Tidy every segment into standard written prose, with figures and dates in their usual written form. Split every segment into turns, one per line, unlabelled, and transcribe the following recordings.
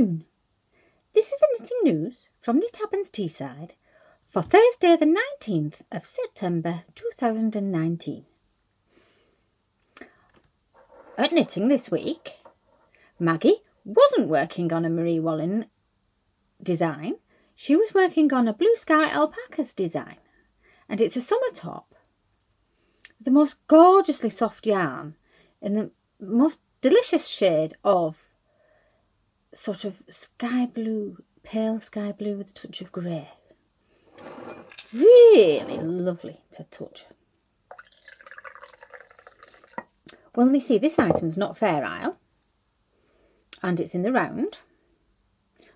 afternoon. This is the knitting news from Knit Happens Teesside for Thursday the 19th of September 2019. At knitting this week, Maggie wasn't working on a Marie Wallin design. She was working on a Blue Sky alpacas design, and it's a summer top. The most gorgeously soft yarn in the most delicious shade of sort of sky blue, pale sky blue with a touch of grey. Really lovely to touch. Well, you see, this item's not Fair Isle, and it's in the round.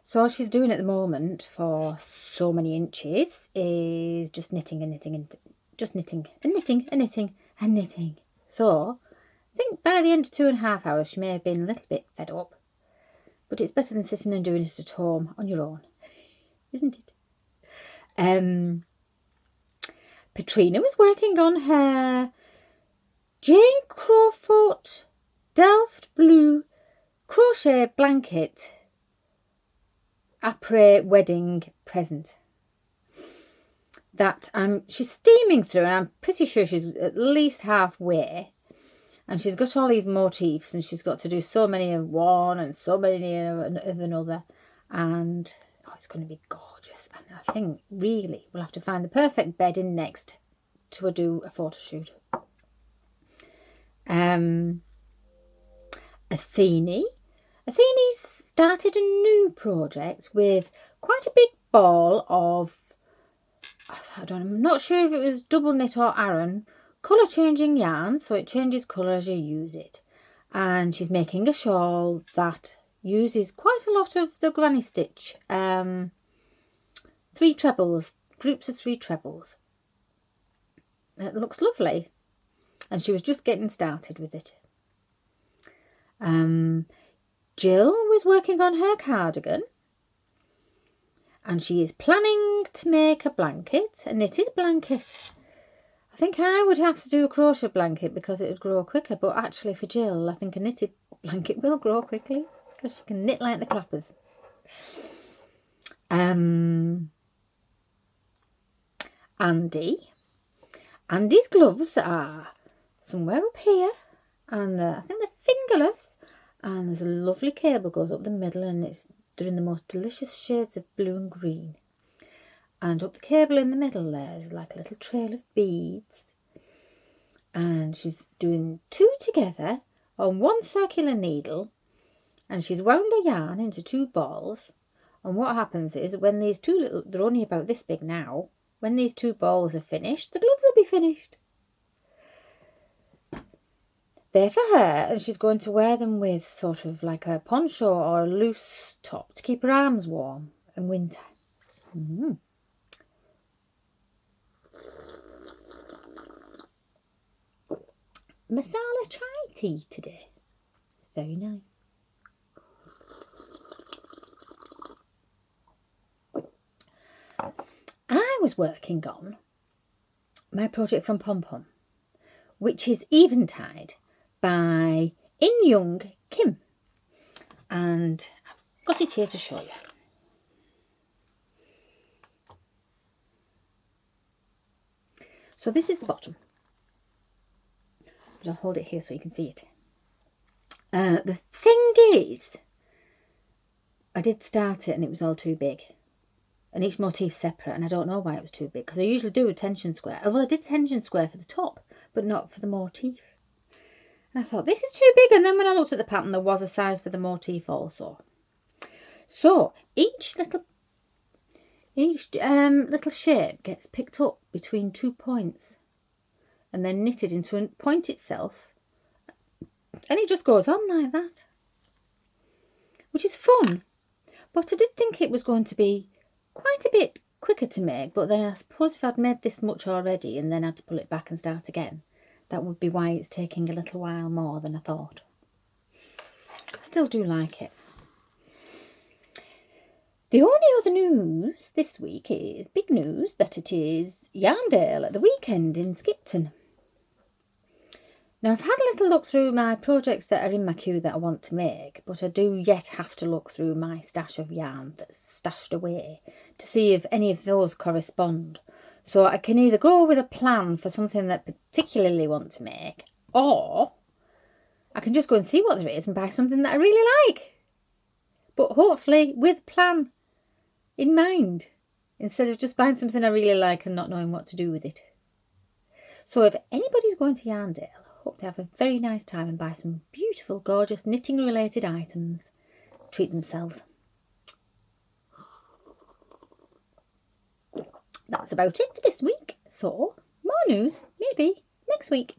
So all she's doing at the moment for so many inches is just knitting and knitting and just knitting and knitting and knitting and knitting. So I think by the end of 2.5 hours she may have been a little bit fed up, but it's better than sitting and doing it at home on your own, isn't it? Petrina was working on her Jane Crowfoot Delft Blue crochet blanket après wedding present that she's steaming through, and I'm pretty sure she's at least halfway, and she's got all these motifs and she's got to do so many of one and so many of another, and it's going to be gorgeous. And I think really we'll have to find the perfect bedding next to do a photo shoot. Athene's started a new project with quite a big ball of, I'm not sure if it was double knit or Aran, colour changing yarn, so it changes colour as you use it. And she's making a shawl that uses quite a lot of the granny stitch, 3 trebles, groups of 3 trebles. It looks lovely, and she was just getting started with it. Jill was working on her cardigan, and she is planning to make a blanket, a knitted blanket. I think I would have to do a crochet blanket because it would grow quicker, but actually for Jill, I think a knitted blanket will grow quickly because she can knit like the clappers. Andy's gloves are somewhere up here, and I think they're fingerless, and there's a lovely cable goes up the middle, and they're in the most delicious shades of blue and green. And up the cable in the middle there's like a little trail of beads, and she's doing 2 together on 1 circular needle, and she's wound her yarn into 2 balls. And what happens is when these 2 little, they're only about this big now, when these 2 balls are finished, the gloves will be finished. They're for her, and she's going to wear them with sort of like a poncho or a loose top to keep her arms warm in winter. Masala chai tea today. It's very nice. I was working on my project from Pompom, which is Eventide by Inyoung Kim, and I've got it here to show you. So this is the bottom, but I'll hold it here so you can see it. The thing is, I did start it and it was all too big, and each motif separate, and I don't know why it was too big, because I usually do a tension square. Well, I did tension square for the top, but not for the motif. And I thought, this is too big, and then when I looked at the pattern, there was a size for the motif also. So each little shape gets picked up between 2 points and then knitted into a point itself, and it just goes on like that, which is fun. But I did think it was going to be quite a bit quicker to make, but then I suppose if I'd made this much already and then had to pull it back and start again, that would be why it's taking a little while more than I thought. I still do like it. The only other news this week is big news that it is Yarndale at the weekend in Skipton. Now, I've had a little look through my projects that are in my queue that I want to make, but I do yet have to look through my stash of yarn that's stashed away to see if any of those correspond. So I can either go with a plan for something that I particularly want to make, or I can just go and see what there is and buy something that I really like. But hopefully with a plan in mind, instead of just buying something I really like and not knowing what to do with it. So if anybody's going to Yarndale, hope to have a very nice time and buy some beautiful, gorgeous knitting-related items. Treat themselves. That's about it for this week. So, more news, maybe, next week.